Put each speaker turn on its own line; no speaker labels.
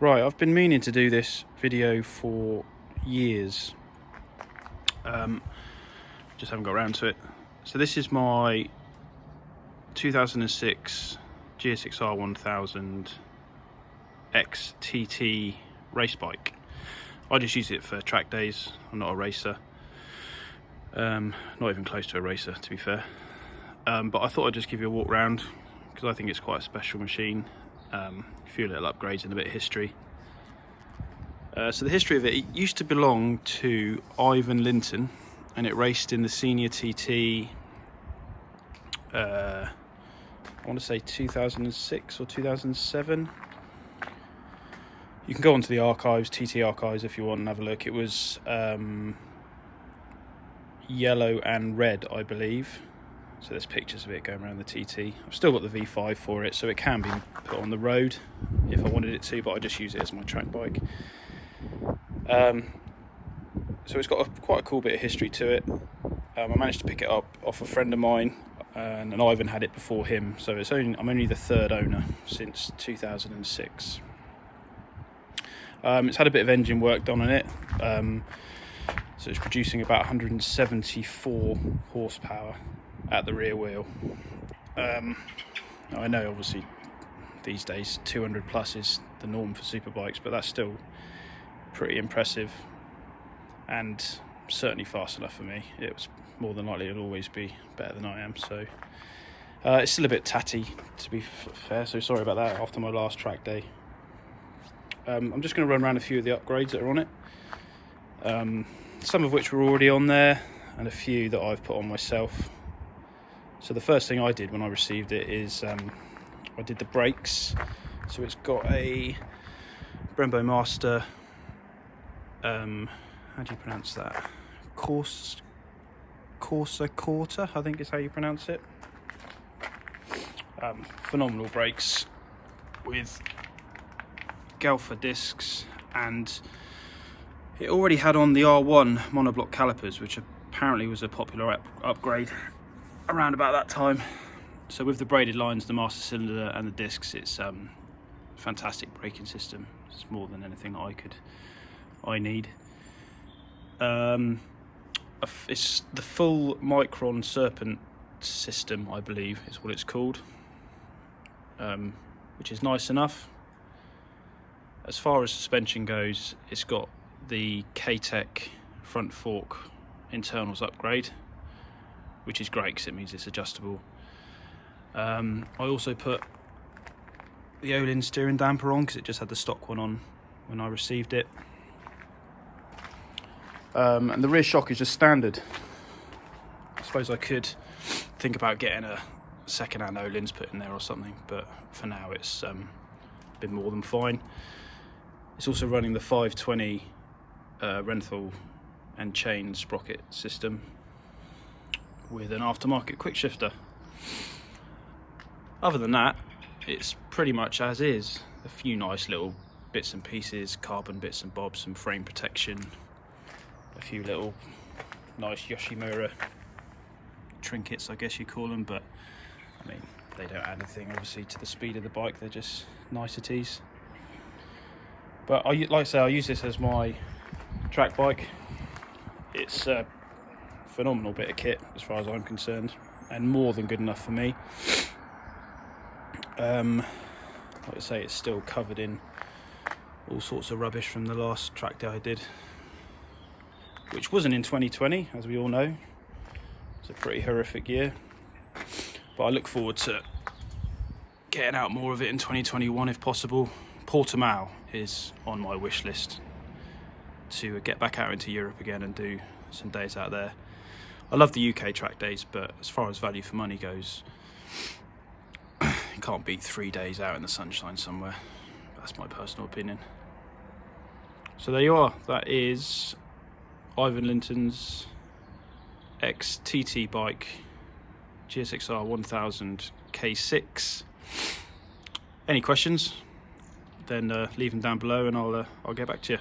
Right, I've been meaning to do this video for years. Just haven't got around to it. So this is my 2006 GSXR 1000 XTT race bike. I just use it for track days. I'm not a racer. Not even close to a racer, to be fair. But I thought I'd just give you a walk round because I think it's quite a special machine. A few little upgrades and a bit of history. So the history of it used to belong to Ivan Linton, and it raced in the senior TT, I want to say 2006 or 2007. You can go onto the archives, TT archives, if you want and have a look. It was yellow and red, I believe. So there's pictures of it going around the TT. I've still got the V5 for it, so it can be put on the road if I wanted it to, but I just use it as my track bike. So it's got quite a cool bit of history to it. I managed to pick it up off a friend of mine, and Ivan had it before him, so I'm only the third owner since 2006. It's had a bit of engine work done on it, so it's producing about 174 horsepower at the rear wheel. I know obviously these days 200 plus is the norm for superbikes, but that's still pretty impressive and certainly fast enough for me. It was more than likely it'll always be better than I am, so it's still a bit tatty, to be fair, so sorry about that after my last track day. I'm just going to run around a few of the upgrades that are on it, some of which were already on there and a few that I've put on myself. So the first thing I did when I received it is I did the brakes. So it's got a Brembo Master, how do you pronounce that? Corsa Quarter, I think is how you pronounce it. Phenomenal brakes with Galfa discs, and it already had on the R1 monoblock calipers, which apparently was a popular upgrade around about that time. So with the braided lines, the master cylinder and the discs, it's fantastic braking system. It's more than anything that I need. It's the full Micron Serpent system, I believe is what it's called, which is nice enough. As far as suspension goes, it's got the K-Tech front fork internals upgrade, which is great because it means it's adjustable. I also put the Olin steering damper on because it just had the stock one on when I received it. And the rear shock is just standard. I suppose I could think about getting a second-hand Olin's put in there or something, but for now it's been more than fine. It's also running the 520 Renthal and chain sprocket system with an aftermarket quick shifter. Other than that, it's pretty much as is. A few nice little bits and pieces, carbon bits and bobs, some frame protection, a few little nice Yoshimura trinkets, I guess you call them, but I mean, they don't add anything obviously to the speed of the bike, they're just niceties. But like I say, I use this as my track bike. It's a phenomenal bit of kit as far as I'm concerned, and more than good enough for me. Like I say, it's still covered in all sorts of rubbish from the last track day I did, which wasn't in 2020, as we all know. It's a pretty horrific year, but I look forward to getting out more of it in 2021 if possible. Portimao is on my wish list to get back out into Europe again and do some days out there. I love the UK track days, but as far as value for money goes, you can't beat 3 days out in the sunshine somewhere. That's my personal opinion. So there you are. That is Ivan Linton's XTT bike, GSXR 1000 K6. Any questions? Then leave them down below and I'll get back to you.